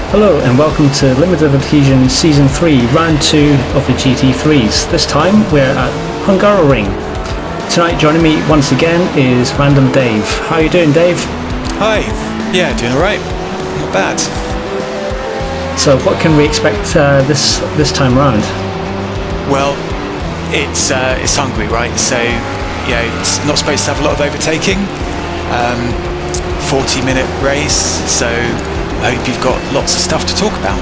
Hello and welcome to Limited Adhesion Season 3, Round 2 of the GT3s. This time we're at Hungaroring. Tonight joining me once again is Random Dave. How are you doing, Dave? Hi. Yeah, doing alright. Not bad. So what can we expect this time round? Well, it's Hungary, right? So, yeah, it's not supposed to have a lot of overtaking. 40-minute race, so I hope you've got lots of stuff to talk about.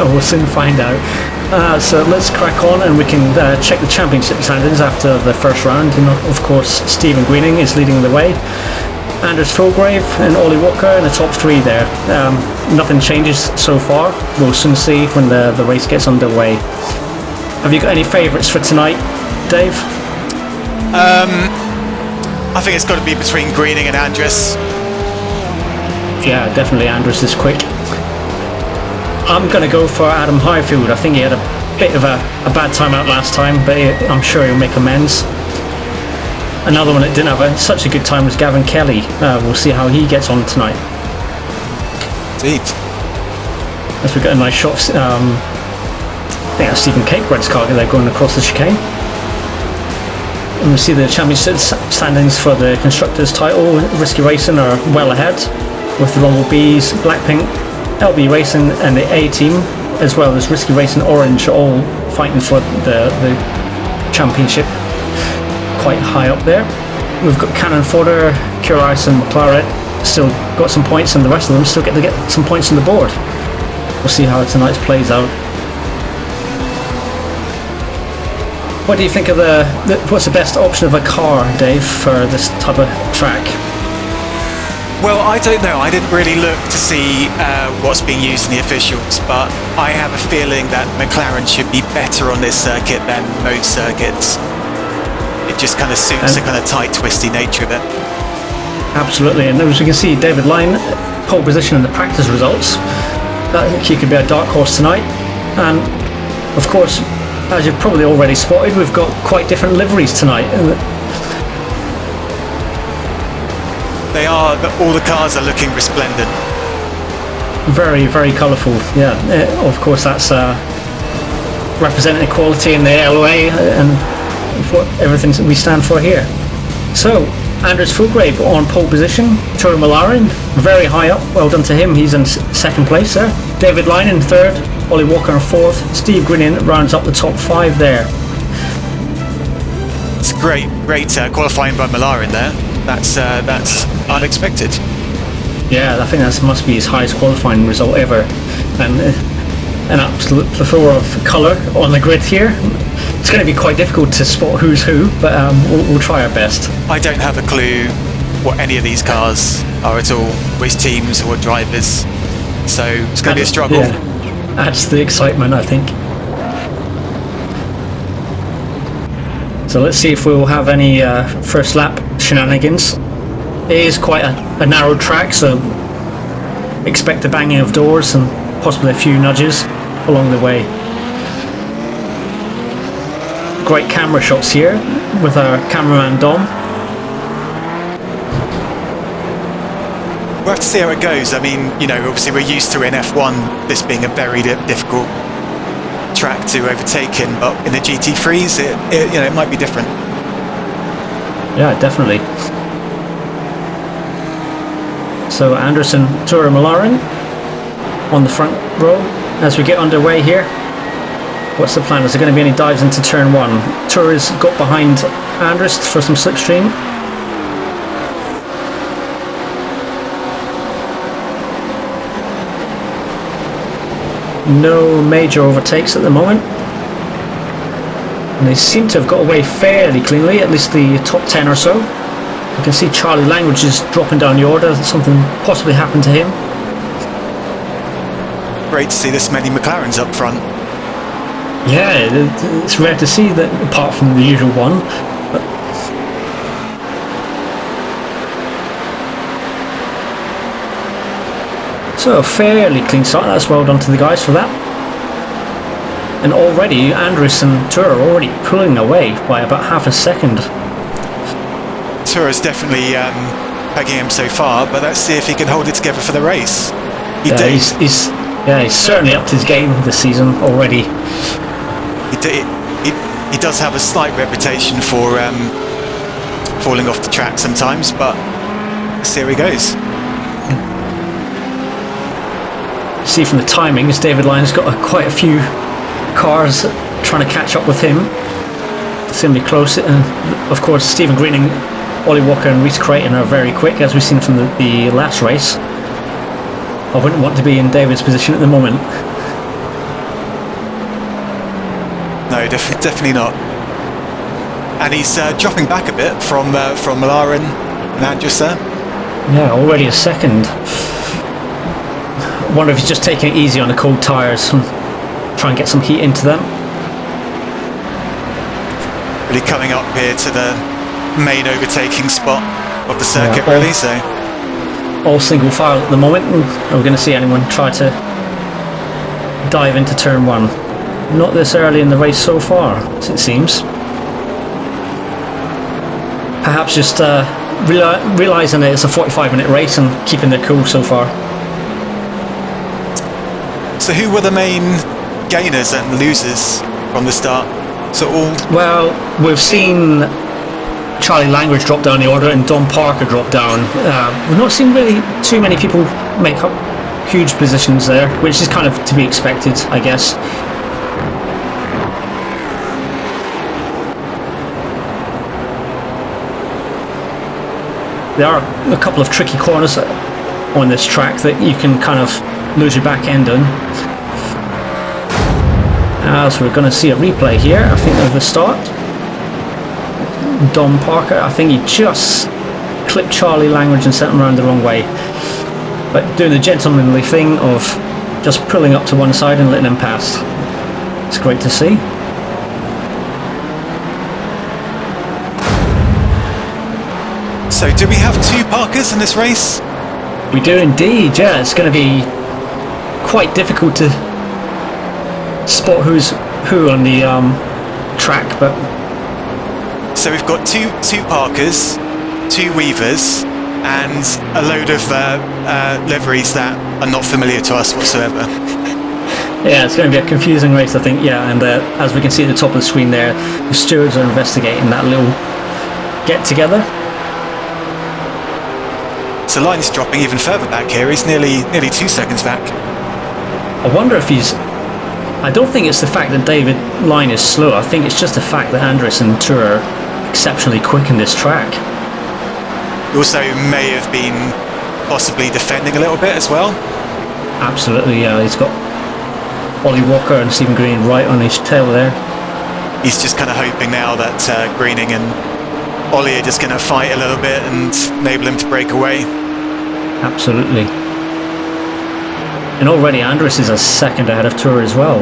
We'll soon find out. So let's crack on and we can check the championship standings after the first round. And of course, Stephen Greening is leading the way. Anders Fulgrave and Ollie Walker in the top three there. Nothing changes so far. We'll soon see when the race gets underway. Have you got any favourites for tonight, Dave? I think it's got to be between Greening and Andres. Yeah, definitely Andres is quick. I'm going to go for Adam Highfield. I think he had a bit of a bad time out last time, but I'm sure he'll make amends. Another one that didn't have such a good time was Gavin Kelly. We'll see how he gets on tonight. Indeed. As we got a nice shot, I think that's Stephen Cakered's car there going across the chicane. And we see the championship standings for the Constructors title. Risky Racing are well ahead, with the Rumble Bees, Blackpink, LB Racing and the A team, as well as Risky Racing Orange, all fighting for the championship quite high up there. We've got Cannon Fodder, Curais and McLaren still got some points, and the rest of them still get to get some points on the board. We'll see how tonight's plays out. What do you think of what's the best option of a car, Dave, for this type of track? Well, I don't know. I didn't really look to see what's being used in the officials, but I have a feeling that McLaren should be better on this circuit than most circuits. It just kind of suits the kind of tight, twisty nature of it. Absolutely, and as you can see, David Lyne, pole position in the practice results. I think he could be a dark horse tonight. And of course, as you've probably already spotted, we've got quite different liveries tonight. They are, all the cars are looking resplendent. Very, very colourful, yeah. Of course, that's representing equality in the LOA and for everything that we stand for here. So, Anders Fulgrave on pole position, Tore Malaren very high up, well done to him, he's in second place there. David Lyne in third, Ollie Walker in fourth, Steve Greening rounds up the top five there. It's great qualifying by Malaren there. That's unexpected. Yeah, I think that must be his highest qualifying result ever, and an absolute plethora of colour on the grid here. It's going to be quite difficult to spot who's who, but we'll try our best. I don't have a clue what any of these cars are at all, which teams or drivers, so it's going to be a struggle. Yeah, that's the excitement, I think. So let's see if we'll have any first lap shenanigans. It is quite a narrow track, so expect a banging of doors and possibly a few nudges along the way. Great camera shots here with our cameraman Dom. We'll have to see how it goes. I mean, obviously we're used to in F1 this being a very difficult track to overtake in, but in the GT3s it might be different. Yeah, definitely. So Anderson, Tore Malaren on the front row as we get underway here. What's the plan? Is there going to be any dives into turn one? Tore's got behind Andres for some slipstream. No major overtakes at the moment. And they seem to have got away fairly cleanly, at least the top 10 or so. You can see Charlie Langridge is dropping down the order. Something possibly happened to him. Great to see this many McLarens up front. Yeah, it's rare to see that, apart from the usual one. So a fairly clean start. That's well done to the guys for that. And already Andres and Tore are already pulling away by about half a second. Tore's definitely pegging him so far, but let's see if he can hold it together for the race. He, Yeah, d- he's certainly upped his game this season already. he does have a slight reputation for falling off the track sometimes, but here he goes. See from the timings, David Lyon's got quite a few cars trying to catch up with him. It's going to be close. And of course, Stephen Greening, Ollie Walker and Reece Creighton are very quick, as we've seen from the last race. I wouldn't want to be in David's position at the moment. No, definitely not. And he's dropping back a bit from Malaren and Andrews there. Yeah, already a second. Wonder if he's just taking it easy on the cold tyres and try and get some heat into them. Really coming up here to the main overtaking spot of the circuit, Yeah, really. So all single file at the moment. Are we going to see anyone try to dive into turn one? Not this early in the race so far, as it seems. Perhaps just realising that it's a 45-minute race and keeping their cool so far. So who were the main gainers and losers from the start? So all... Well, we've seen Charlie Langridge drop down the order and Don Parker drop down. We've not seen really too many people make up huge positions there, which is kind of to be expected, I guess. There are a couple of tricky corners on this track that you can kind of lose your back end on. So we're going to see a replay here, I think, of the start. Don Parker, I think he just clipped Charlie Langridge and sent him around the wrong way. But doing the gentlemanly thing of just pulling up to one side and letting him pass. It's great to see. So do we have two Parkers in this race? We do indeed, yeah. It's going to be quite difficult to spot who's who on the track, but... So we've got two Parkers, two Weavers, and a load of liveries that are not familiar to us whatsoever. Yeah, it's going to be a confusing race, I think, yeah, and as we can see at the top of the screen there, the stewards are investigating that little get-together. So Lyon's dropping even further back here. He's nearly 2 seconds back. I wonder if he's... I don't think it's the fact that David Lyon is slow. I think it's just the fact that Andres and Tour are exceptionally quick in this track. He also may have been possibly defending a little bit as well. Absolutely, yeah. He's got Ollie Walker and Stephen Green right on his tail there. He's just kind of hoping now that Greening and Ollie are just going to fight a little bit and enable him to break away. Absolutely. And already Andres is a second ahead of Tour as well.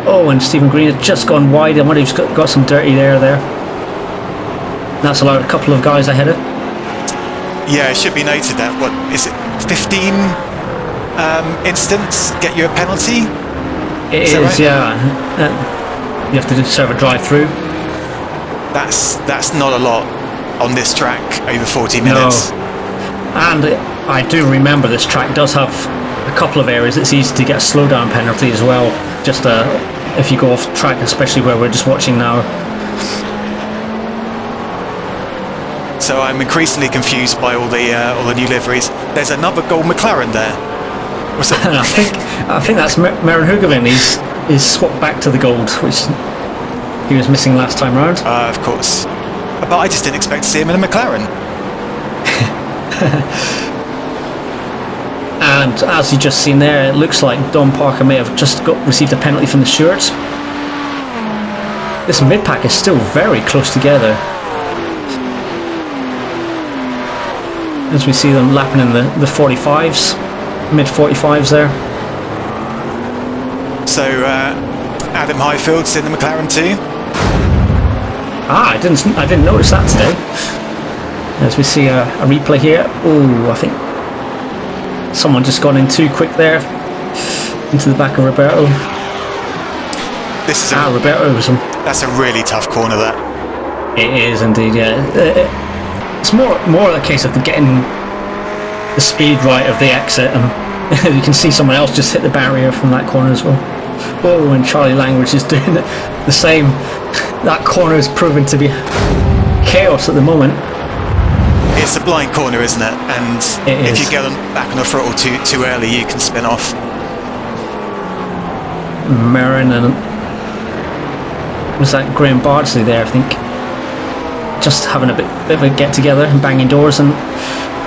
Oh, and Stephen Green has just gone wide. I wonder if he's got some dirty there. That's allowed a couple of guys ahead of. Yeah, it should be noted that, what is it, 15 instants get you a penalty? It is, right? Yeah. You have to serve a drive-through. That's not a lot on this track over 40 minutes. No. And I do remember this track does have a couple of areas it's easy to get a slowdown penalty as well. Just if you go off track, especially where we're just watching now. So I'm increasingly confused by all the new liveries. There's another gold McLaren there. What's it? I think that's Maren Hugoven. He's swapped back to the gold, which he was missing last time round. Of course. But I just didn't expect to see him in a McLaren. And as you just seen there, it looks like Don Parker may have just received a penalty from the stewards. This mid-pack is still very close together. As we see them lapping in the 45s, mid-45s there. So Adam Highfield's in the McLaren too. I didn't notice that today. As we see a replay here. Oh, I think someone just gone in too quick there into the back of Roberto. This is Roberto was that's a really tough corner. That it is indeed. Yeah, it's more a case of getting the speed right of the exit, and you can see someone else just hit the barrier from that corner as well. Oh, and Charlie Langridge is doing the same. That corner is proven to be chaos at the moment. It's a blind corner, isn't it? And if you get back on the throttle too early, you can spin off. Marin and was that Graham Bardsley there, I think, just having a bit of a get together and banging doors. And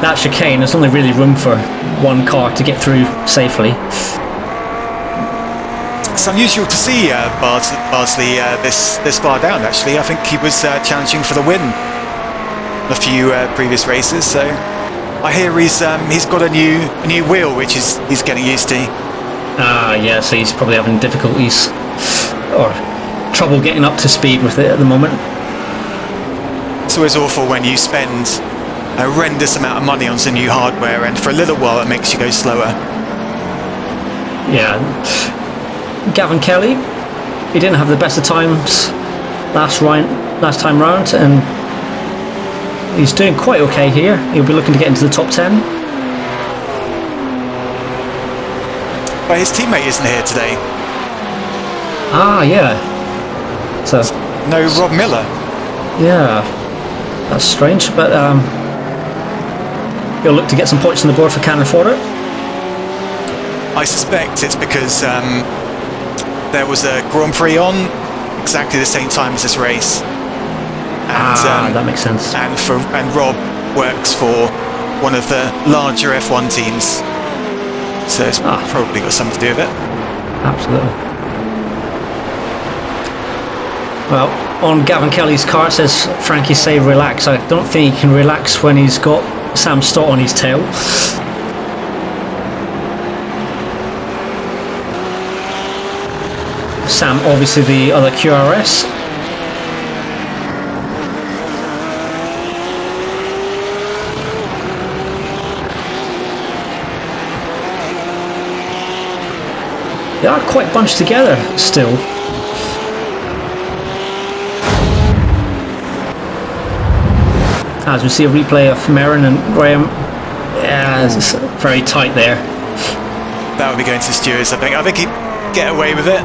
that chicane, there's only really room for one car to get through safely. It's unusual to see Bardsley this far down. Actually, I think he was challenging for the win a few previous races. So I hear he's got a new wheel, which he's getting used to. Yeah, so he's probably having difficulties or trouble getting up to speed with it at the moment. It's always awful when you spend a horrendous amount of money on some new hardware, and for a little while it makes you go slower. Yeah. Gavin Kelly, he didn't have the best of times last time round, and he's doing quite okay here. He'll be looking to get into the top 10. But his teammate isn't here today. Yeah. So no Rob Miller. Yeah, that's strange, but he'll look to get some points on the board for Cannon Fodder. I suspect it's because there was a Grand Prix on exactly the same time as this race. And, that makes sense. And Rob works for one of the larger F1 teams, so it's probably got something to do with it. Absolutely. Well, on Gavin Kelly's car it says Frankie say relax. I don't think he can relax when he's got Sam Stott on his tail. Sam, obviously the other QRS. They are quite bunched together still. As we see a replay of Marin and Graham. Yeah, it's very tight there. That would be going to the stewards, I think. I think he'd get away with it.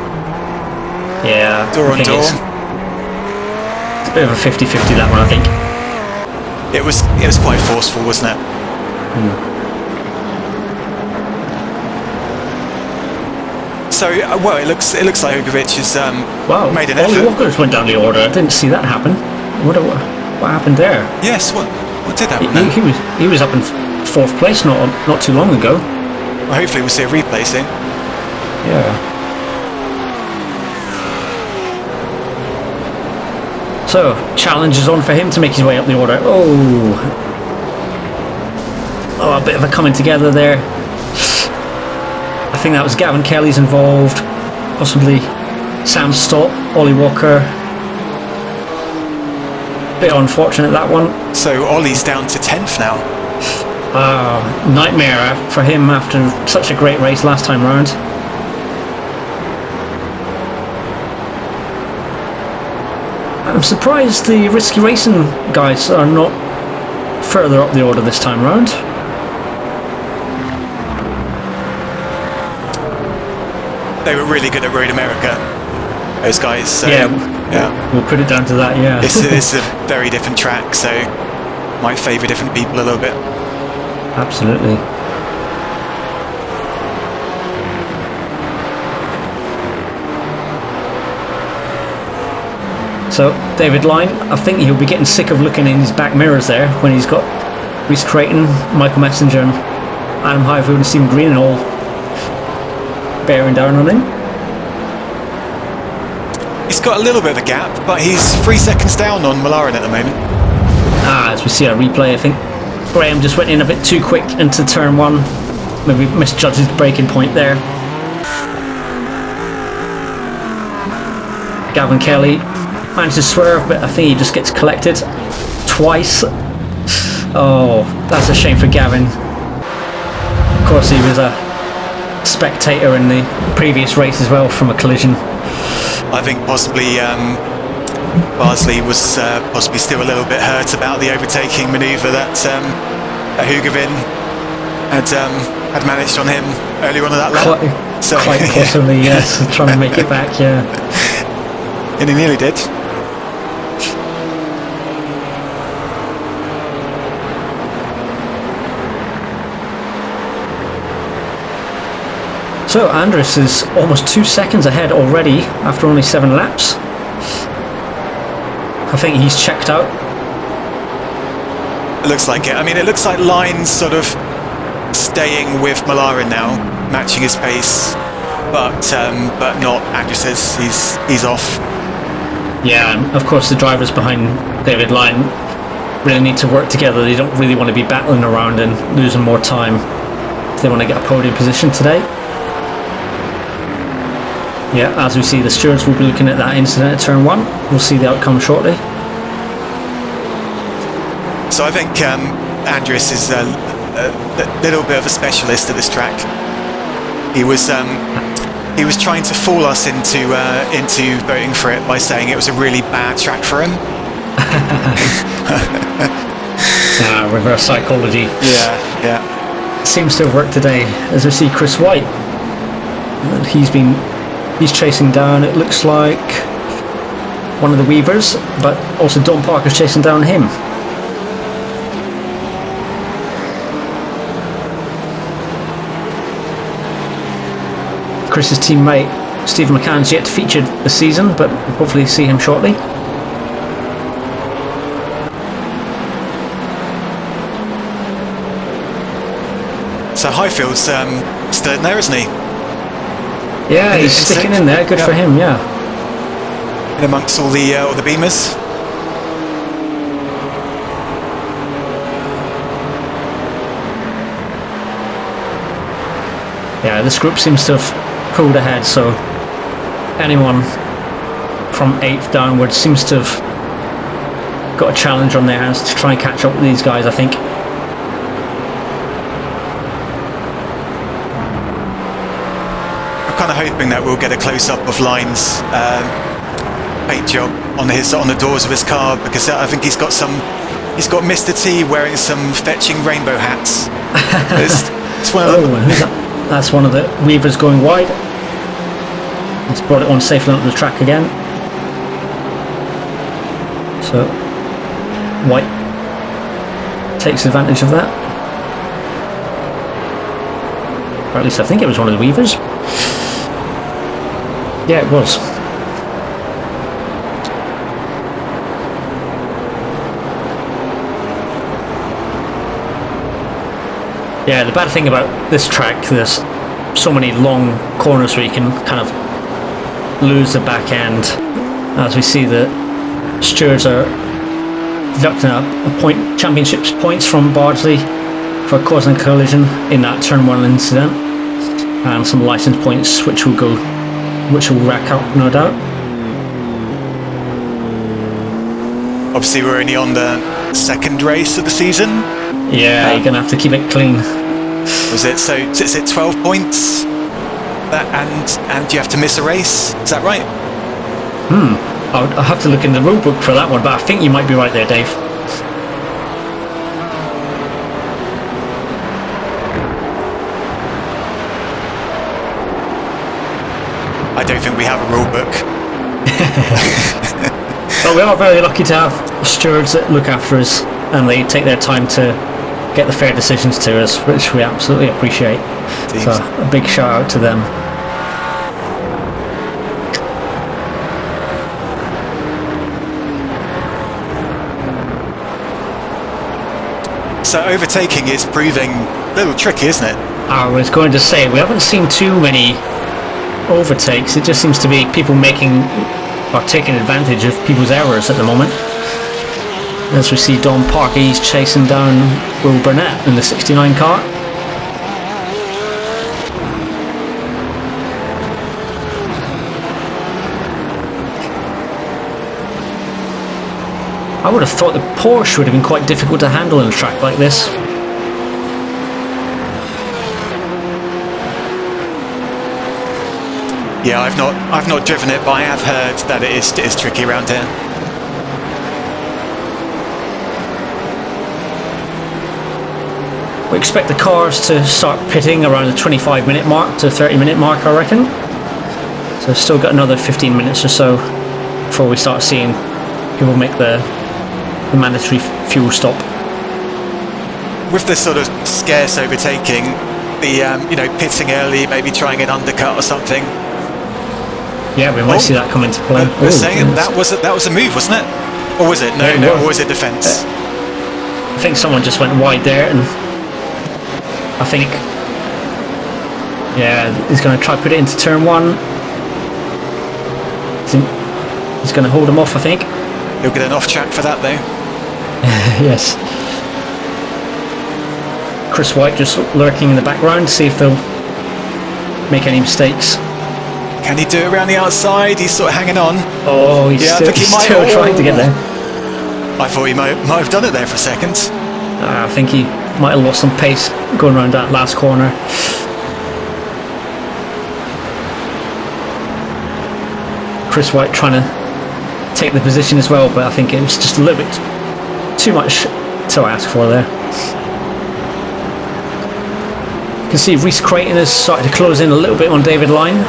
Yeah. Door on door. It's a bit of a 50-50 that one, I think. It was quite forceful, wasn't it? So, well, it looks like Ugovic has made an effort. Ollie Walker just went down the order. I didn't see that happen. What happened there? Yes, what did happen? He was up in fourth place not too long ago. Well, hopefully we'll see a replay soon. Yeah. So, challenge is on for him to make his way up the order. Oh, a bit of a coming together there. I think that was Gavin Kelly's involved, possibly Sam Stott, Ollie Walker. Bit unfortunate, that one. So Ollie's down to 10th now. Nightmare for him after such a great race last time round. I'm surprised the Risky Racing guys are not further up the order this time round. They were really good at Road America, those guys. So, yeah, we'll put it down to that. Yeah, it's a very different track, so might favour different people a little bit. Absolutely. So David Lyne, I think he'll be getting sick of looking in his back mirrors there when he's got Rhys Creighton, Michael Messenger, and Adam Highfield and Stephen Green and all bearing down on him. He's got a little bit of a gap, but he's 3 seconds down on McLaren at the moment. As we see a replay, I think Graham just went in a bit too quick into turn one. Maybe misjudged his braking point there. Gavin Kelly managed to swerve, but I think he just gets collected twice. Oh, that's a shame for Gavin. Of course, he was a spectator in the previous race as well from a collision. I think possibly Bardsley was possibly still a little bit hurt about the overtaking manoeuvre that Hugovin had managed on him earlier on in that lap. Quite possibly, yes. Trying to make it back, yeah. And he nearly did. So Andres is almost 2 seconds ahead already after only 7 laps. I think he's checked out. It looks like it. I mean, it looks like Line's sort of staying with Malarin now, matching his pace, but not Andres's. He's off. Yeah, and of course the drivers behind David Line really need to work together. They don't really want to be battling around and losing more time if they want to get a podium position today. Yeah, as we see, the stewards will be looking at that incident at turn 1. We'll see the outcome shortly. So I think Andres is a little bit of a specialist at this track. He was trying to fool us into voting for it by saying it was a really bad track for him. Reverse psychology. Yeah. Seems to have worked today. As we see Chris White, he's chasing down, it looks like, one of the Weavers, but also Don Parker's chasing down him. Chris's teammate Stephen McCann's yet to feature this season, but hopefully see him shortly. So Highfield's still in there, isn't he? Yeah, he's sticking in there. Good for him. Yeah. In amongst all the Beamers. Yeah, this group seems to have pulled ahead, so anyone from 8th downwards seems to have got a challenge on their hands to try and catch up with these guys, I think. I'm kind of hoping that we'll get a close-up of Line's paint job on the doors of his car, because I think he's got Mr. T wearing some fetching rainbow hats. It's one of them. That's one of the Weavers going wide. He's brought it on safely onto the track again. So White takes advantage of that. Or at least I think it was one of the Weavers. Yeah, it was. Yeah, the bad thing about this track, there's so many long corners where you can kind of lose the back end. As we see, the stewards are deducting a championships points from Bardsley for causing a collision in that turn 1 incident, and some license points which will rack up, no doubt. Obviously, we're only on the 2nd race of the season. Yeah, you're gonna have to keep it clean. Was it so? Is it 12 points? And you have to miss a race? Is that right? I'll have to look in the rule book for that one, but I think you might be right there, Dave. I don't think we have a rule book. But we are very lucky to have stewards that look after us, and they take their time to get the fair decisions to us, which we absolutely appreciate. So a big shout out to them. So overtaking is proving a little tricky, isn't it? I was going to say, we haven't seen too many overtakes. It just seems to be people taking advantage of people's errors at the moment. As we see Don Parker, he's chasing down Will Burnett in the 69 car. I would have thought the Porsche would have been quite difficult to handle in a track like this. Yeah, I've not driven it, but I have heard that it is tricky around here. We expect the cars to start pitting around the 25-minute mark to 30-minute mark, I reckon. So still got another 15 minutes or so before we start seeing people make the mandatory fuel stop. With this sort of scarce overtaking, the pitting early, maybe trying an undercut or something. Yeah, we might see that come into play. We're saying that was a move, wasn't it? Or was it? No, or was it defence? I think someone just went wide there, and I think, yeah, he's going to try to put it into turn one. He's going to hold him off, I think. He'll get an off track for that, though. Yes. Chris White just lurking in the background, see if they'll make any mistakes. Can he do it around the outside? He's sort of hanging on. Oh, he's still trying to get there. I thought he might have done it there for a second. I think he might have lost some pace going around that last corner. Chris White trying to take the position as well, but I think it was just a little bit too much to ask for there. You can see Reece Creighton has started to close in a little bit on David Line.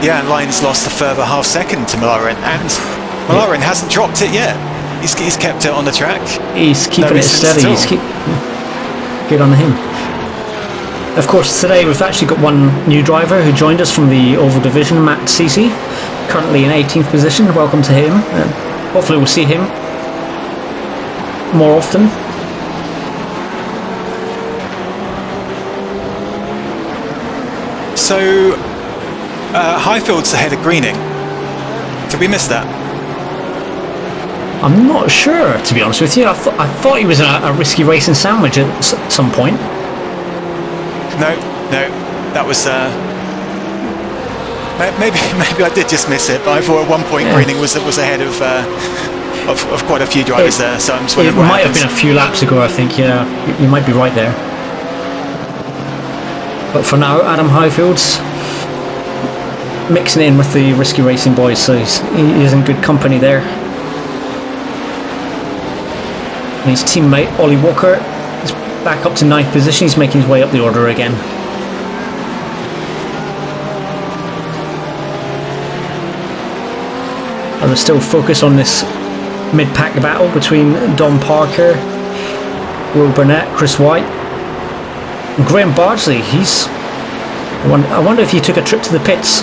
Yeah, and Line's lost a further half second to Mullerin, and Mullerin hasn't dropped it yet. He's kept it on the track. He's keeping it steady. Good on him. Of course, today we've actually got one new driver who joined us from the Oval Division, Matt Cece, currently in 18th position. Welcome to him. Hopefully we'll see him more often. So, Highfield's ahead of Greening. Did we miss that? I'm not sure, to be honest with you. I thought he was a risky racing sandwich at some point. No, that was maybe I did just miss it, but I thought at one point Greening was ahead of quite a few drivers there. So I'm just wondering what might have been a few laps ago, I think. Yeah, you might be right there. But for now, Adam Highfield's mixing in with the risky racing boys, so he's in good company there. And his teammate Ollie Walker is back up to 9th position. He's making his way up the order again. And there's still focus on this mid-pack battle between Don Parker, Will Burnett, Chris White, and Graham Bardsley. I wonder if he took a trip to the pits.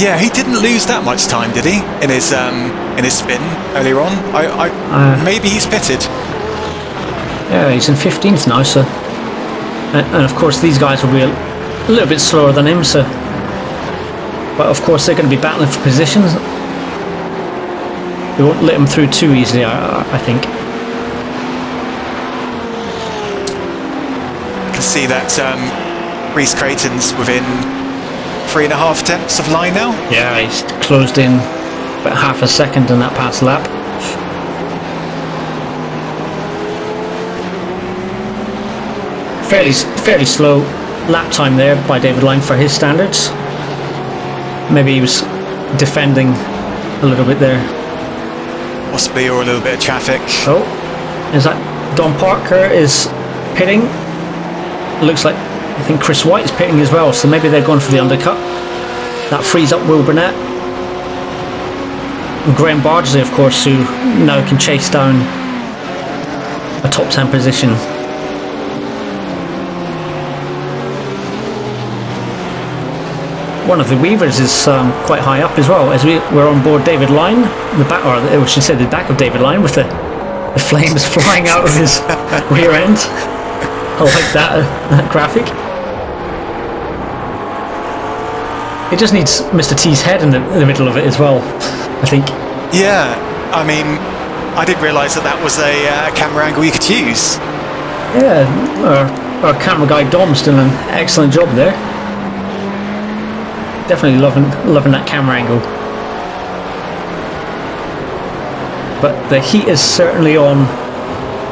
Yeah, he didn't lose that much time, did he? In his spin earlier on. Maybe he's pitted. Yeah, he's in 15th now, so, and of course these guys will be a little bit slower than him. So, but of course they're going to be battling for positions. They won't let him through too easily, I think. I can see that Reece Creighton's within 3.5 tenths of Line now. Yeah, he's closed in about half a second in that past lap. Fairly slow lap time there by David Line for his standards. Maybe he was defending a little bit there. Possibly, or a little bit of traffic. Oh, is that Don Parker is pitting? Looks like, I think Chris White is pitting as well, so maybe they're going for the undercut. That frees up Will Burnett. And Graham Bardsley, of course, who now can chase down a top 10 position. One of the Weavers is quite high up as well, as we're on board David Line, the back of David Line, with the flames flying out of his rear end. I like that graphic. It just needs Mr. T's head in the middle of it as well, I think. Yeah, I mean, I didn't realise that was a camera angle you could use. Yeah, our camera guy Dom's done an excellent job there. Definitely loving that camera angle. But the heat is certainly on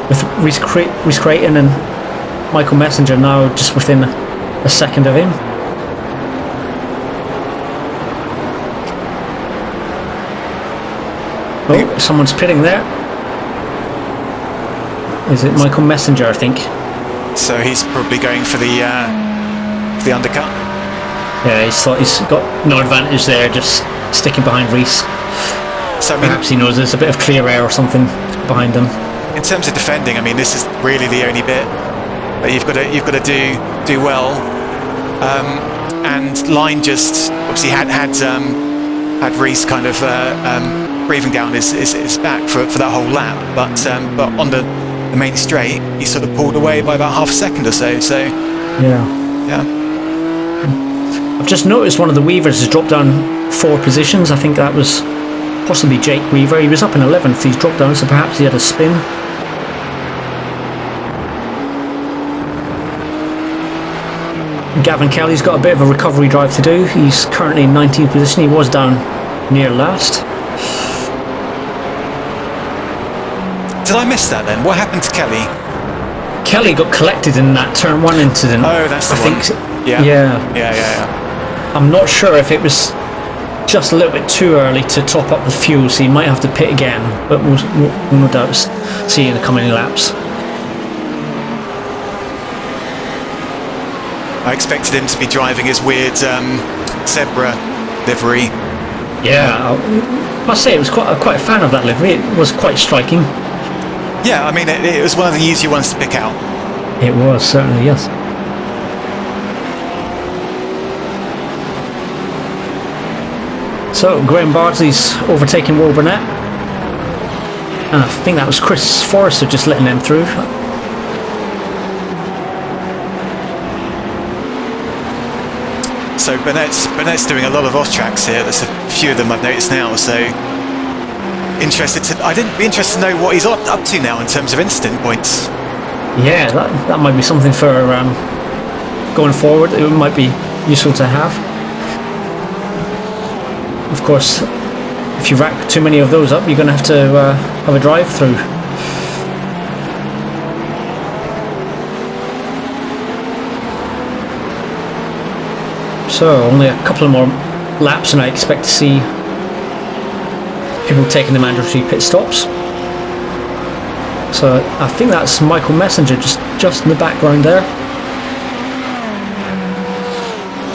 with Reece Creighton and Michael Messenger now just within a second of him. Oh, someone's pitting there. Is it Michael Messenger, I think? So he's probably going for the undercut. Yeah, he's thought he's got no advantage there, just sticking behind Reese. So I mean, perhaps he knows there's a bit of clear air or something behind him. in terms of defending, I mean, this is really the only bit that you've got to do well. And Line just obviously had Reese kind of breathing down his back for that whole lap, but on the main straight, he sort of pulled away by about half a second or so. So yeah. I've just noticed one of the Weavers has dropped down 4 positions. I think that was possibly Jake Weaver. He was up in 11th. He's dropped down, so perhaps he had a spin. Gavin Kelly's got a bit of a recovery drive to do. He's currently in 19th position. He was down near last. Did I miss that then? What happened to Kelly? Kelly got collected in that turn 1 incident. Oh, that's the one. Yeah. I'm not sure if it was just a little bit too early to top up the fuel, so he might have to pit again, but we'll no doubt see in the coming laps. I expected him to be driving his weird zebra livery. Yeah, I must say I was quite a fan of that livery. It was quite striking. Yeah, I mean, it was one of the easier ones to pick out. It was, certainly, yes. So, Graham Bardsley's overtaking Will Burnett. And I think that was Chris Forrester just letting them through. So Burnett's doing a lot of off tracks here. There's a few of them I've noticed now. So I'd be interested to know what he's up to now in terms of instant points. Yeah, that might be something for going forward. It might be useful to have. Of course, if you rack too many of those up, you're going to have a drive through. So only a couple of more laps, and I expect to see people taking the mandatory pit stops. So I think that's Michael Messenger just in the background there.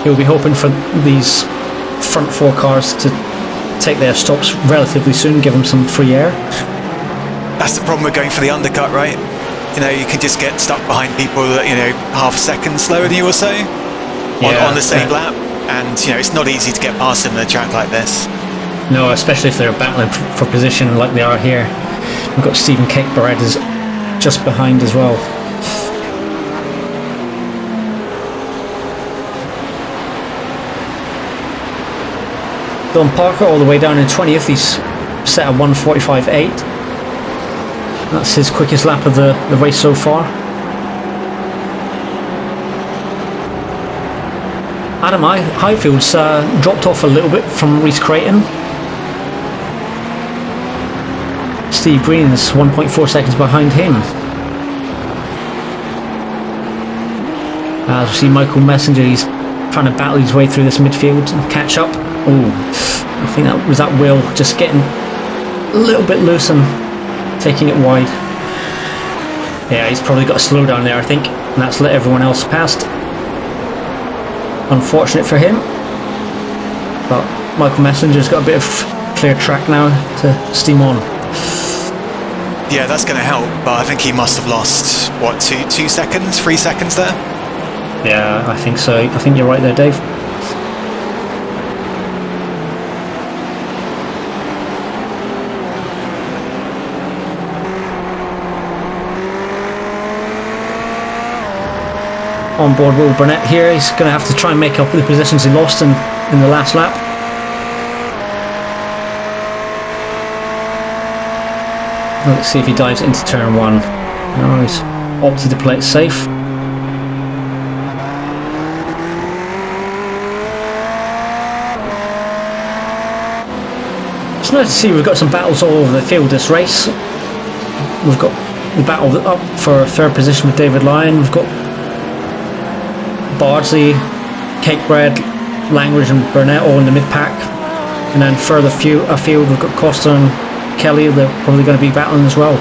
He'll be hoping for these front 4 cars to take their stops relatively soon, give them some free air. That's the problem with going for the undercut, right? You know, you can just get stuck behind people that, you know, half a second slower than you or so on the same lap, and you know, it's not easy to get past them on a track like this. No, especially if they're battling for position like they are here. We've got Stephen Cakebrad is just behind as well. Don Parker all the way down in 20th. He's set a 1:45.8. That's his quickest lap of the race so far. Adam Highfield's dropped off a little bit from Reese Creighton. Steve Green is 1.4 seconds behind him. As we see Michael Messenger, he's trying to battle his way through this midfield and catch up. Oh, I think that was Will just getting a little bit loose and taking it wide. Yeah, he's probably got to slow down there, I think, and that's let everyone else past. Unfortunate for him, but Michael Messenger's got a bit of clear track now to steam on. Yeah, that's going to help, but I think he must have lost, what, 2 seconds, 3 seconds there? Yeah, I think so. I think you're right there, Dave. On board Will Burnett here. He's going to have to try and make up the positions he lost in the last lap. Let's see if he dives into turn 1. No, he's opted to play it safe. It's nice to see we've got some battles all over the field this race. We've got the battle up for 3rd position with David Lyon. We've got Bardsley, Cakebrad, Langridge and Burnett all in the mid-pack, and then further afield we've got Costa and Kelly, they're probably going to be battling as well.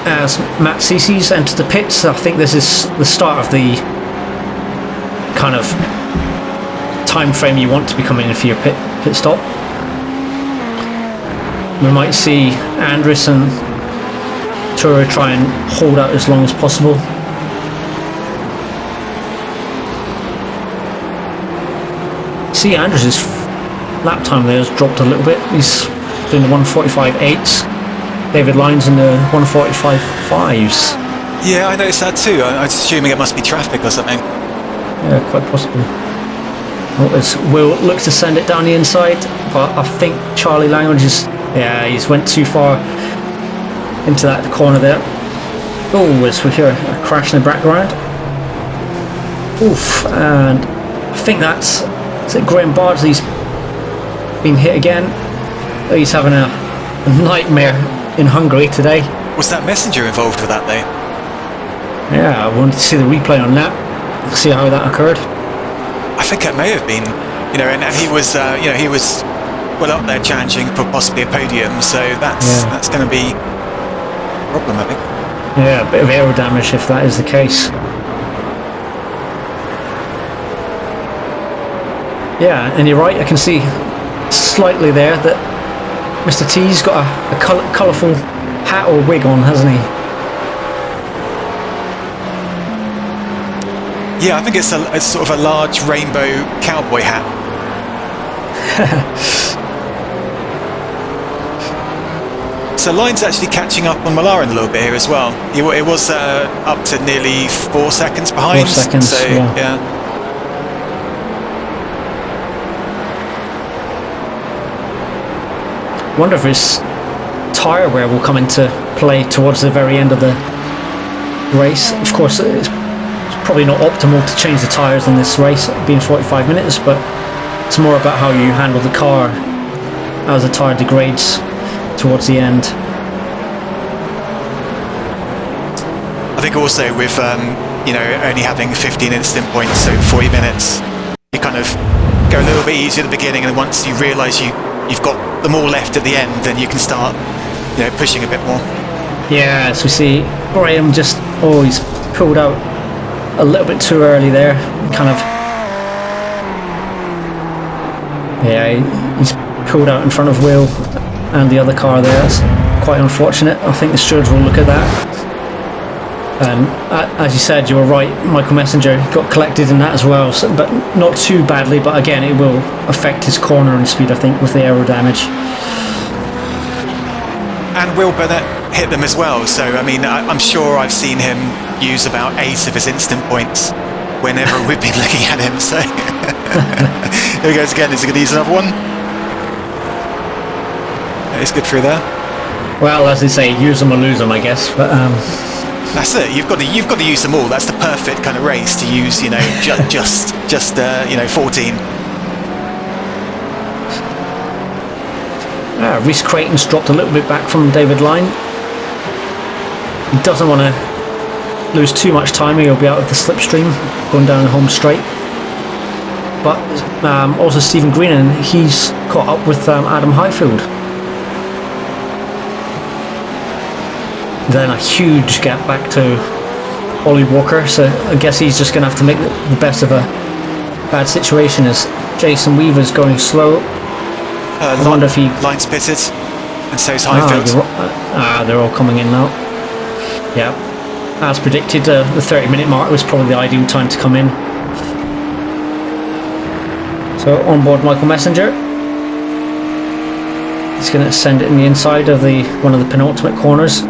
As Matt Cece's entered the pits, I think this is the start of the kind of time frame you want to be coming in for your pit stop. We might see Andres and Turo try and hold out as long as possible. See, Andres' lap time there has dropped a little bit. He's doing the 1:45.8s. David Lyons in the 1:45.5s. Yeah, I noticed that too. I was assuming it must be traffic or something. Yeah, quite possibly. We'll look to send it down the inside, but I think Charlie Language he's went too far into that corner there. Oh, as we hear a crash in the background. Oof, and I think is it Graham Bardsley's been hit again. He's having a nightmare in Hungary today. Was that Messenger involved with that though? Yeah, I wanted to see the replay on that, see how that occurred. I think it may have been, and he was, he was well up there challenging for possibly a podium, so that's going to be a problem, I think. Yeah, a bit of aero damage if that is the case. Yeah, and you're right, I can see slightly there that Mr. T's got a colourful hat or wig on, hasn't he? Yeah, I think it's sort of a large rainbow cowboy hat. So Lyon's actually catching up on McLaren a little bit here as well. It was up to nearly 4 seconds behind. 4 seconds, so, yeah. Wonder if his tyre wear will come into play towards the very end of the race. Of course, it's probably not optimal to change the tyres in this race, being 45 minutes, but it's more about how you handle the car as the tyre degrades towards the end. I think also with only having 15 instant points, so 40 minutes, you kind of go a little bit easier at the beginning, and once you realise you've got them all left at the end, then you can start pushing a bit more. Yeah, as we see Graham he's pulled out a little bit too early there, kind of. Yeah, he's pulled out in front of Will and the other car there. That's quite unfortunate. I think the stewards will look at that. And as you said, you were right, Michael Messenger got collected in that as well, but not too badly, but again it will affect his cornering speed, I think, with the aero damage. And Will Burnett hit them as well, so I mean, I'm sure I've seen him use about 8 of his instant points whenever we've been looking at him, so here he goes again. Is he going to use another one? It's good through there. Well, as they say, use them or lose them, I guess, but that's it. You've got to use them all. That's the perfect kind of race to use. Just 14. Rhys Creighton's dropped a little bit back from David Lyne. He doesn't want to lose too much time. He'll be out of the slipstream going down the home straight. But also Stephen Greenan, he's caught up with Adam Highfield. Then a huge gap back to Ollie Walker, so I guess he's just going to have to make the best of a bad situation as Jason Weaver's going slow. I wonder if he... Lyne's pitted, and so is Highfield. They're all coming in now. Yeah, as predicted, the 30-minute mark was probably the ideal time to come in. So on board Michael Messenger. He's going to send it in the inside of one of the penultimate corners.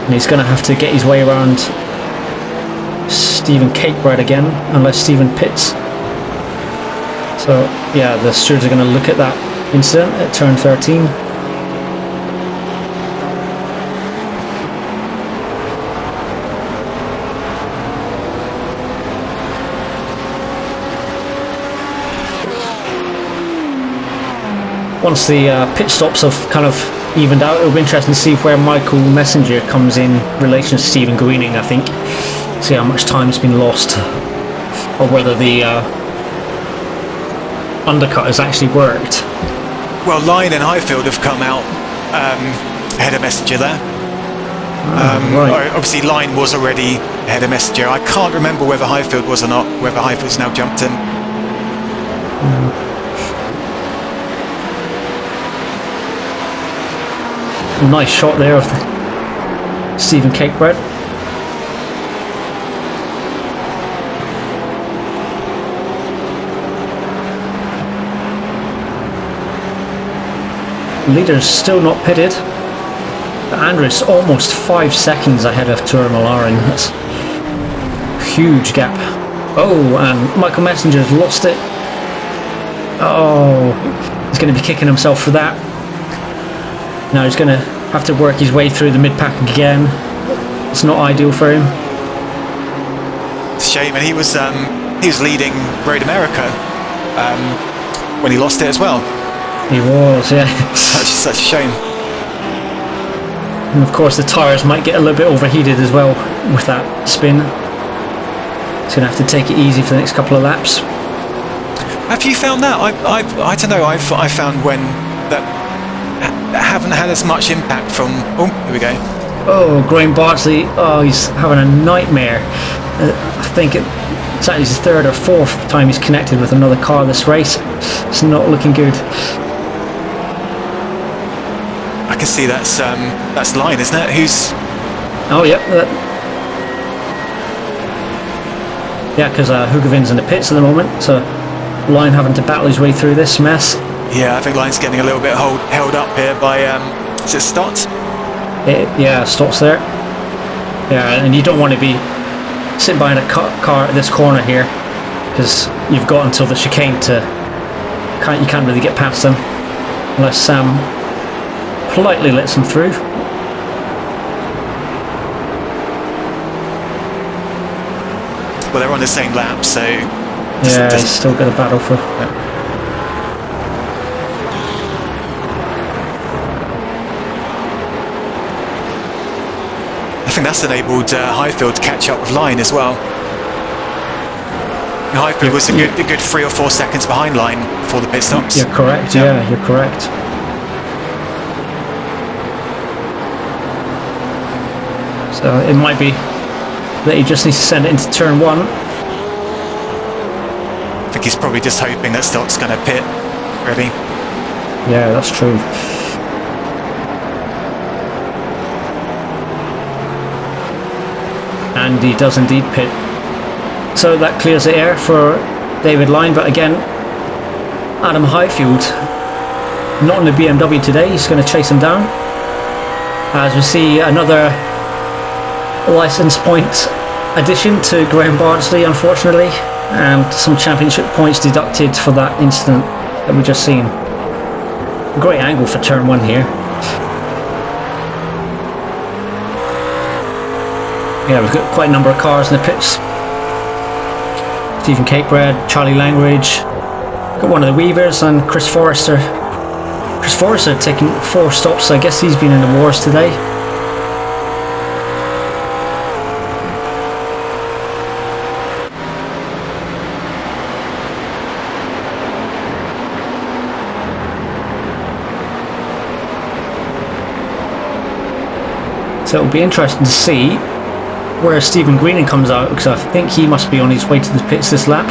And he's going to have to get his way around Stephen Cakebrad again, unless Stephen pits. So yeah, the stewards are going to look at that incident at turn 13. Once the pit stops have kind of evened out, it'll be interesting to see where Michael Messenger comes in relation to Stephen Greening, I think. See how much time's been lost, or whether the undercut has actually worked. Well, Line and Highfield have come out ahead of Messenger there. Right. Obviously, Line was already ahead of Messenger. I can't remember whether Highfield was or not, whether Highfield's now jumped in. Nice shot there of Stephen Cakebread. Leader's still not pitted. Andres almost 5 seconds ahead of Tourmalaren. That's a huge gap. Oh, and Michael Messenger's lost it. Oh, he's going to be kicking himself for that. Now he's going to have to work his way through the mid-pack again. It's not ideal for him. It's a shame, and he was leading Road America when he lost it as well. He was, yeah. Such a shame. And of course the tyres might get a little bit overheated as well with that spin. He's going to have to take it easy for the next couple of laps. Have you found that? I don't know. I found when that haven't had as much impact from. Oh, here we go. Oh, Graham Bardsley. Oh, he's having a nightmare. I think it's actually his third or fourth time he's connected with another car this race. It's not looking good. I can see that's Line, isn't it? Who's? Oh, yep. Yeah, because Hugovin's in the pits at the moment, so Line having to battle his way through this mess. Yeah, I think Line's getting a little bit held up here by is it Stott? Yeah, Stott's there. Yeah, and you don't want to be sitting behind a car at this corner here, because you've got until the chicane to. You can't really get past them unless Sam politely lets them through. Well, they're on the same lap, so yeah, he's still got a battle for. Yeah. I think that's enabled Highfield to catch up with Line as well. Highfield was a good 3 or 4 seconds behind Line before the pit stops. You're correct. Yeah, you're correct. So it might be that he just needs to send it into turn 1. I think he's probably just hoping that Stott's going to pit, really. Yeah, that's true. And he does indeed pit. So that clears the air for David Line, but again, Adam Highfield not in the BMW today. He's going to chase him down. As we see another license points addition to Graham Bardsley, unfortunately, and some championship points deducted for that incident that we just seen. Great angle for turn 1 here. Yeah, we've got quite a number of cars in the pits. Stephen Cakebread, Charlie Langridge, got one of the Weavers, and Chris Forrester. Chris Forrester taking 4 stops, so I guess he's been in the wars today. So it'll be interesting to see where Stephen Greening comes out, because I think he must be on his way to the pits this lap.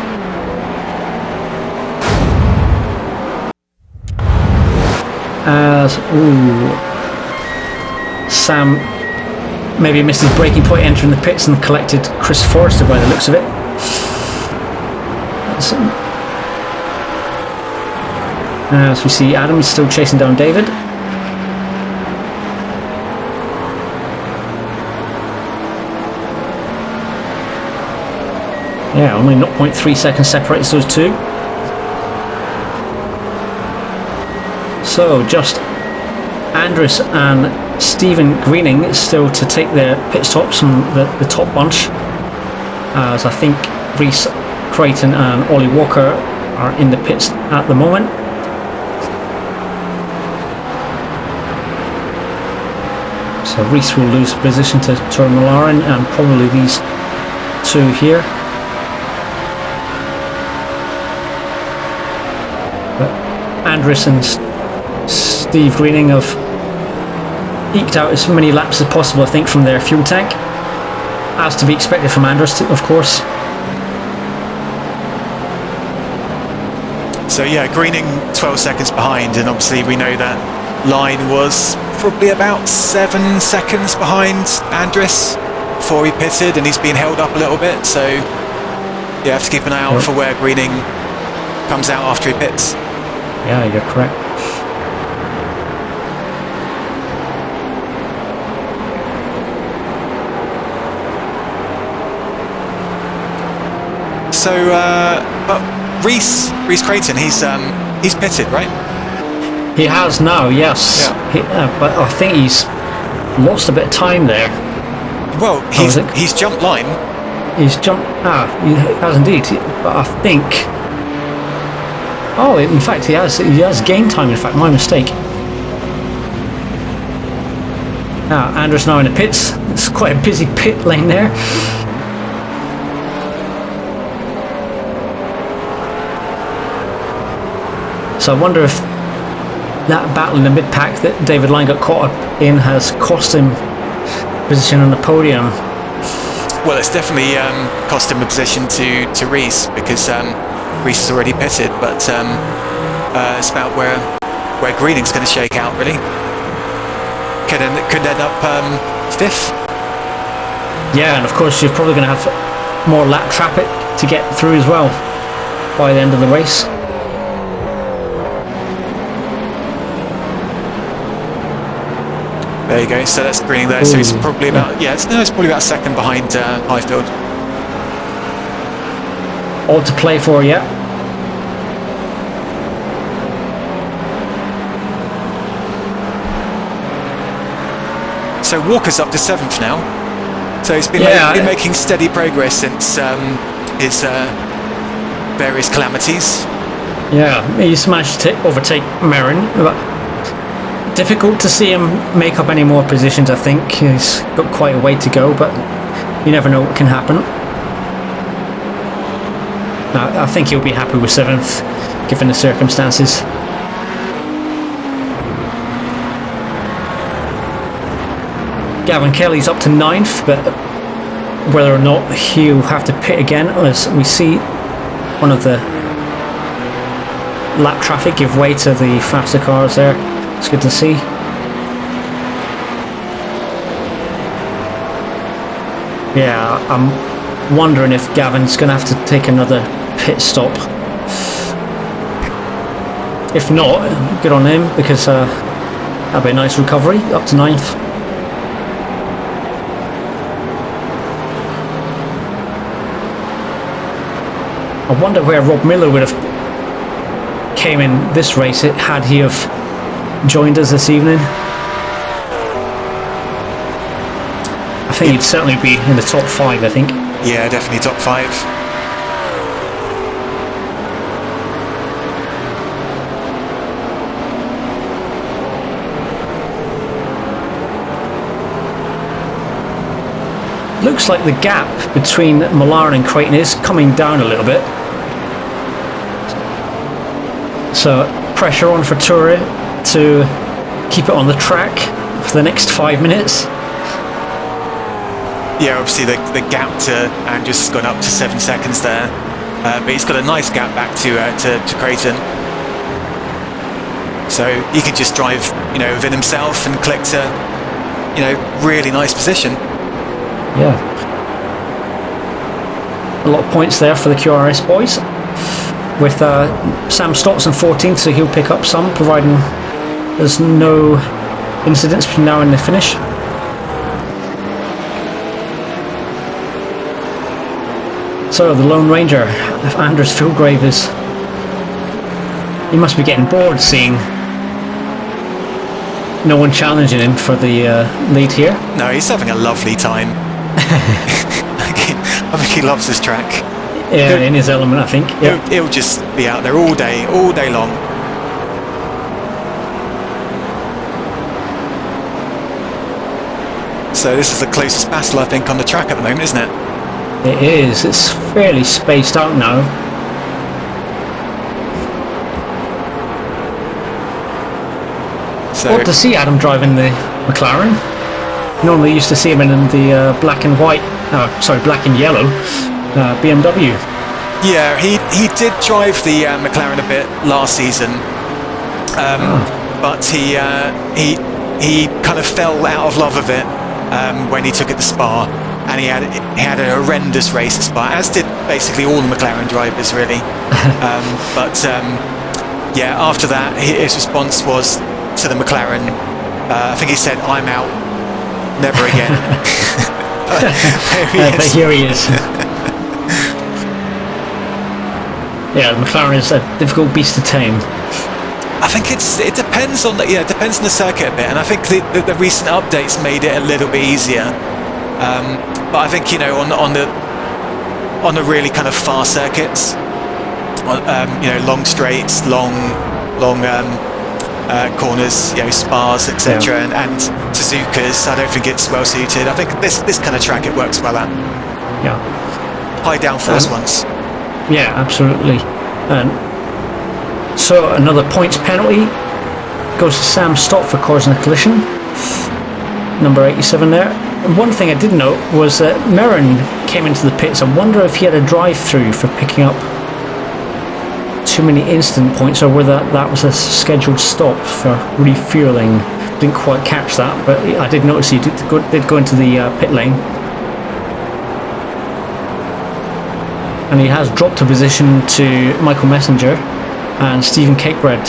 Sam maybe missed his braking point entering the pits and collected Chris Forrester by the looks of it. As we see Adam still chasing down David. Yeah, only 0.3 seconds separates those two. So just Andres and Stephen Greening still to take their pit stops from the top bunch, as I think Reese Creighton and Ollie Walker are in the pits at the moment. So Reese will lose position to Tourmalaren, and probably these 2 here. But Andres and Steve Greening have eked out as many laps as possible, I think, from their fuel tank, as to be expected from Andres, of course. So yeah, Greening 12 seconds behind, and obviously we know that Line was probably about 7 seconds behind Andres before he pitted, and he's been held up a little bit, so you have to keep an eye out for where Greening comes out after he pits. Yeah, you're correct. So, but Reese Creighton, he's pitted, right? He has now, yes. Yeah. But I think he's lost a bit of time there. Well, he's jumped line. He's jumped. He has indeed. But I think. Oh, in fact, he has gained time. In fact, my mistake. Andres now in the pits. It's quite a busy pit lane there. So I wonder if that battle in the mid-pack that David Line got caught up in has cost him position on the podium. Well, it's definitely cost him a position to Reese, because Reese has already pitted, but it's about where Greening's going to shake out, really. Could end up 5th. Yeah, and of course you're probably going to have more lap traffic to get through as well by the end of the race. There you go. So that's Greening there. So he's probably about it's probably about 2nd behind Highfield. All to play for, yeah. So Walker's up to 7th now. So he's been making steady progress since his various calamities. Yeah, he's managed to overtake Marin, but difficult to see him make up any more positions. I think he's got quite a way to go, but you never know what can happen. I think he'll be happy with 7th, given the circumstances. Gavin Kelly's up to 9th, but whether or not he'll have to pit again, as we see one of the lap traffic give way to the faster cars there. It's good to see. Yeah, I'm wondering if Gavin's going to have to take another pit stop. If not, good on him, because that'll be a nice recovery, up to 9th. I wonder where Rob Miller would have came in this race had he have joined us this evening. I think he'd certainly be in the top 5, I think. Yeah, definitely top 5. Looks like the gap between Malaren and Creighton is coming down a little bit. So pressure on for Toure to keep it on the track for the next 5 minutes. Yeah, obviously the gap to Andrews has gone up to 7 seconds there, but he's got a nice gap back to Creighton. So he can just drive, within himself and click to, really nice position. Yeah. A lot of points there for the QRS boys. With Sam Stotts in 14th, so he'll pick up some, providing there's no incidents between now and the finish. So the Lone Ranger, if Anders Philgrave he must be getting bored seeing no one challenging him for the lead here. No, he's having a lovely time. I think he loves this track. Yeah, in his element, I think. Yeah. He'll just be out there all day long. So this is the closest battle, I think, on the track at the moment, isn't it? It is. It's fairly spaced out now. So Odd to see Adam driving the McLaren. Normally used to see him in the black and white, black and yellow BMW. yeah, he did drive the McLaren a bit last season, but he kind of fell out of love with it when he took it to Spa, and he had a horrendous race at Spa, as did basically all the McLaren drivers really. Yeah, after that his response was to the McLaren. I think he said, "I'm out, never again." But here he is. Yeah, the McLaren is a difficult beast to tame. I think it depends on it depends on the circuit a bit, and I think the recent updates made it a little bit easier. But I think on the really kind of fast circuits, long straights, long corners, Spas, etc., and Suzukas, I don't think it's well suited. I think this kind of track it works well at. Yeah. High downforce ones. Yeah, absolutely. And so another points penalty goes to Sam Stott for causing a collision. Number 87 there. And one thing I did note was that Merrin came into the pits. I wonder if he had a drive-through for picking up too many instant points, or whether that was a scheduled stop for refueling. Didn't quite catch that, but I did notice he did go into the pit lane. And he has dropped a position to Michael Messenger and Stephen Capebread.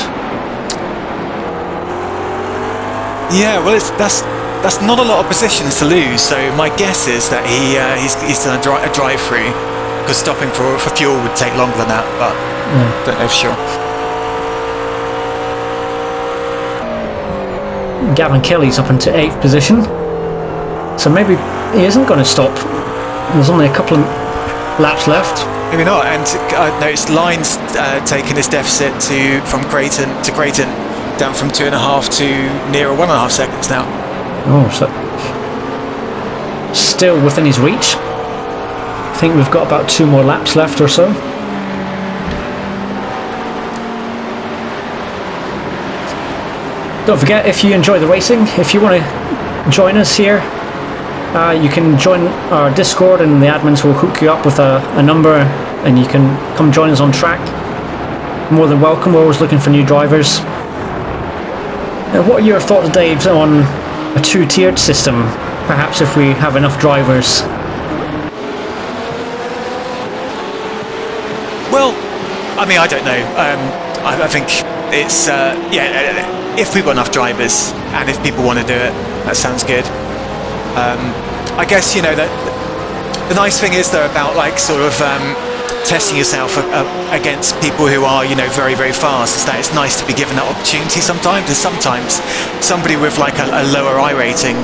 Yeah, well, that's not a lot of positions to lose. So my guess is that he's done a drive-through, because stopping for fuel would take longer than that. But don't know for sure. Gavin Kelly's up into 8th position, so maybe he isn't going to stop. There's only a couple of laps left. Maybe not. And I noticed Lines taking his deficit from Creighton down from 2.5 to nearer 1.5 seconds now. Oh, so still within his reach. I think we've got about 2 more laps left or so. Don't forget, if you enjoy the racing, if you want to join us here, you can join our Discord, and the admins will hook you up with a number, and you can come join us on track. More than welcome. We're always looking for new drivers. What are your thoughts, Dave, on a 2-tiered system? Perhaps if we have enough drivers. Well, I mean, I don't know. I think it's if we've got enough drivers and if people want to do it, that sounds good. I guess that the nice thing is though about sort of testing yourself against people who are very, very fast, is that it's nice to be given that opportunity sometimes. And sometimes somebody with a lower iRating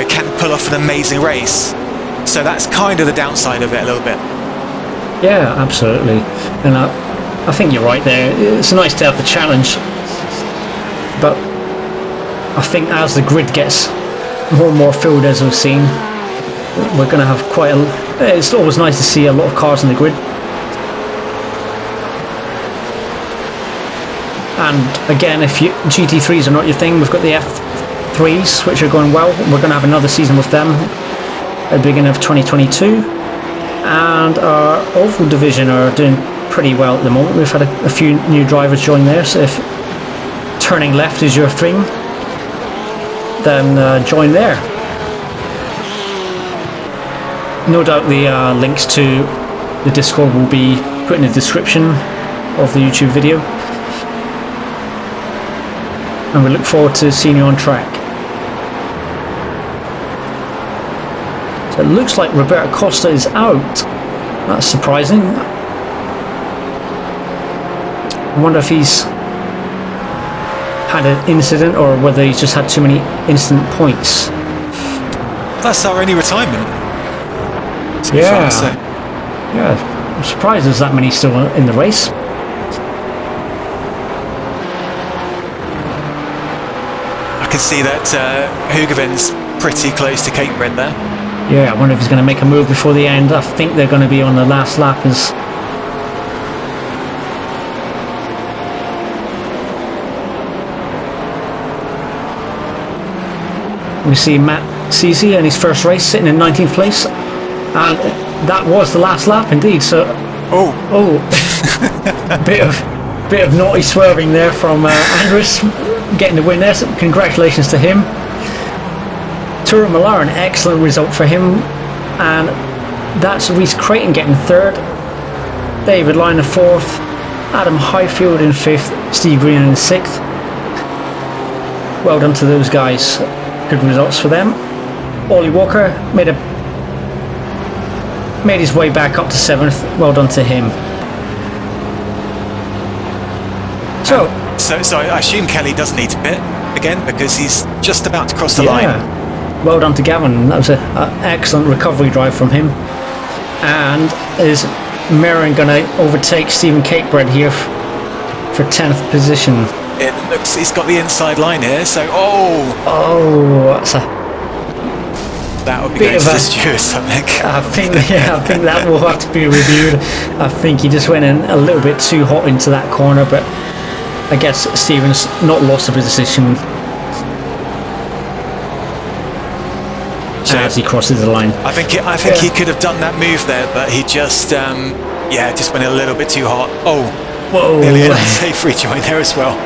can pull off an amazing race. So that's kind of the downside of it a little bit. Yeah, absolutely. And I think you're right there. It's nice to have the challenge, but I think as the grid gets more and more filled, as we've seen, we're going to have quite it's always nice to see a lot of cars in the grid. And again, if GT3s are not your thing, we've got the F3s, which are going well. We're going to have another season with them at the beginning of 2022. And our Oval division are doing pretty well at the moment. We've had a few new drivers join there, so if turning left is your thing, then join there. No doubt the links to the Discord will be put in the description of the YouTube video, and we look forward to seeing you on track. So it looks like Roberto Costa is out. That's surprising. I wonder if he's had an incident or whether he's just had too many instant points. That's our only retirement. Yeah. Yeah. I'm surprised there's that many still in the race. I can see that Hugovin's pretty close to Capebread there. Yeah, I wonder if he's going to make a move before the end. I think they're going to be on the last lap as... We see Matt Cece in his first race sitting in 19th place. And that was the last lap indeed, so... Oh. bit of naughty swerving there from Andres getting the win there, so congratulations to him. Turo Malaren, excellent result for him, and that's Reese Creighton getting third, David Lyon in fourth, Adam Highfield in fifth, Steve Green in sixth. Well done to those guys, good results for them. Ollie Walker made his way back up to seventh, well done to him. So I assume Kelly doesn't need to pit again because he's just about to cross the line. Well done to Gavin. That was an excellent recovery drive from him. And is Merrin going to overtake Stephen Cakebread here for 10th position? It looks he's got the inside line here. So that's a that would be going to the stewards, I think. I think that will have to be reviewed. I think he just went in a little bit too hot into that corner, but I guess Stephen's not lost a position as he crosses the line. I think he could have done that move there, but he just just went a little bit too hot. Whoa! Nearly a safe rejoin there as well.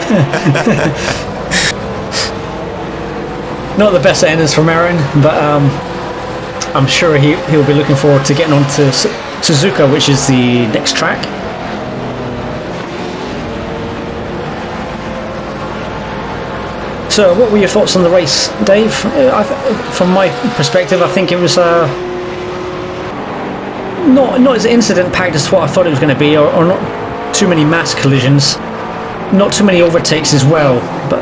Not the best endings for Marin, but I'm sure he'll be looking forward to getting on to Suzuka, which is the next track. So, what were your thoughts on the race, Dave? From my perspective, I think it was not as incident-packed as what I thought it was going to be, or not too many mass collisions, not too many overtakes as well. But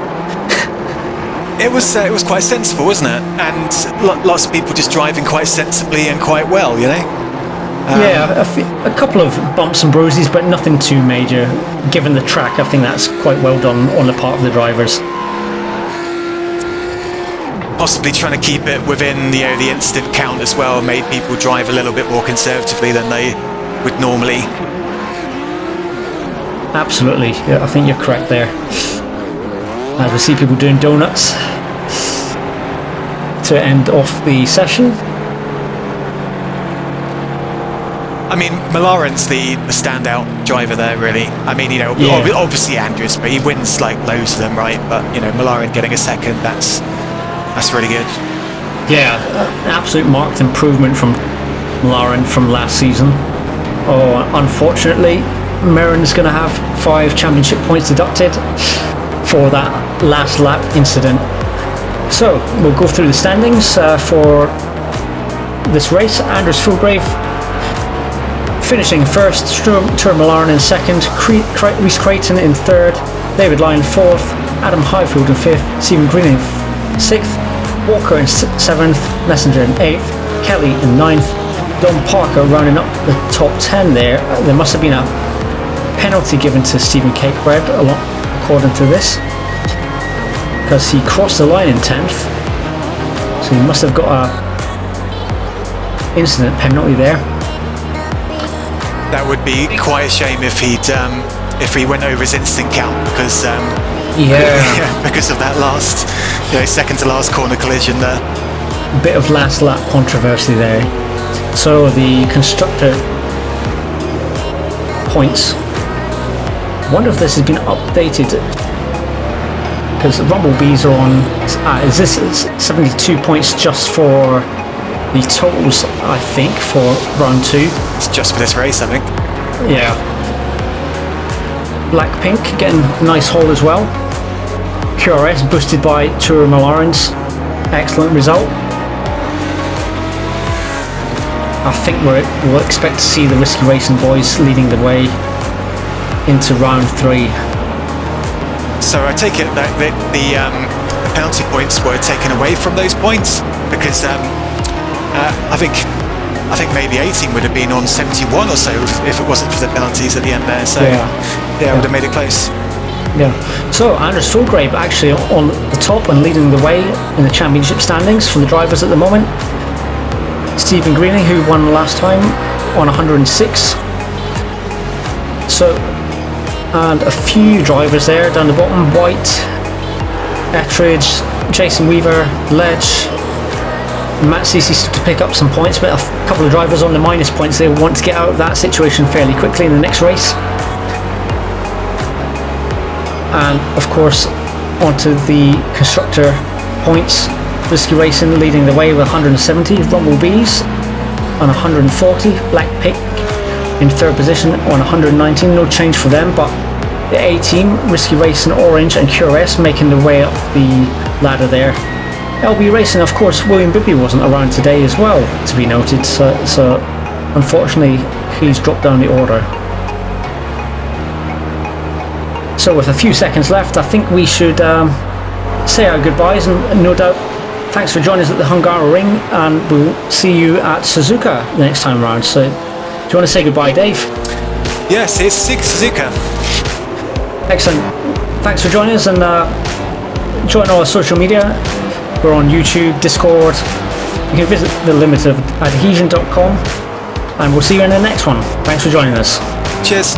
it was quite sensible, wasn't it? And lots of people just driving quite sensibly and quite well, you know. A couple of bumps and bruises, but nothing too major. Given the track, I think that's quite well done on the part of the drivers. Possibly trying to keep it within the incident count as well made people drive a little bit more conservatively than they would normally. Absolutely, yeah, I think you're correct there. As we see people doing donuts to end off the session. I mean, Malaren's the standout driver there, really. I mean, obviously Andrews, but he wins like loads of them, right? But Malaren getting a second, that's really good. Yeah, absolute marked improvement from Malaren from last season. Unfortunately, Merrin's going to have 5 championship points deducted for that last lap incident. So, we'll go through the standings for this race. Anders Fulgrave finishing first, Turo Malaren in second, Reese Creighton in third, David Lyon fourth, Adam Highfield in fifth, Stephen Green in sixth, Walker in seventh, Messenger in eighth, Kelly in ninth, Don Parker rounding up the top 10 there. There must have been a penalty given to Stephen Cakebread according to this, because he crossed the line in 10th, so he must have got a incident penalty there. That would be quite a shame if he went over his instant count because because of that last second to last corner collision there. Bit of last lap controversy there. So the constructor points, wonder if this has been updated, because Rumblebees are on is this 72 points just for the totals, I think, for round 2. It's just for this race, I think. Yeah. Blackpink getting a nice haul as well. QRS boosted by Turo Malaren's excellent result. I think we'll expect to see the Risky Racing boys leading the way into round 3. So I take it that the penalty points were taken away from those points, because I think maybe 18 would have been on 71 or so if it wasn't for the penalties at the end there. So it would have made it close. Yeah. So Anders Fulgrave actually on the top and leading the way in the championship standings for the drivers at the moment. Stephen Greening, who won last time on 106. So, and a few drivers there down the bottom: White, Ettridge, Jason Weaver, Ledge, Matt Cece to pick up some points, but a couple of drivers on the minus points. They want to get out of that situation fairly quickly in the next race. And of course, onto the Constructor Points. Risky Racing leading the way with 170, Rumble Bees on 140, Black Pig in third position on 119, no change for them, but the A team, Risky Racing, Orange and QRS making their way up the ladder there. LB Racing, of course, William Bibby wasn't around today as well, to be noted, so unfortunately he's dropped down the order. So with a few seconds left, I think we should say our goodbyes, and no doubt thanks for joining us at the Hungaroring, and we'll see you at Suzuka the next time around. So do you want to say goodbye, Dave? Yes, it's Suzuka. Excellent. Thanks for joining us, and join our social media. We're on YouTube, Discord. You can visit the limit of adhesion.com, and we'll see you in the next one. Thanks for joining us. Cheers.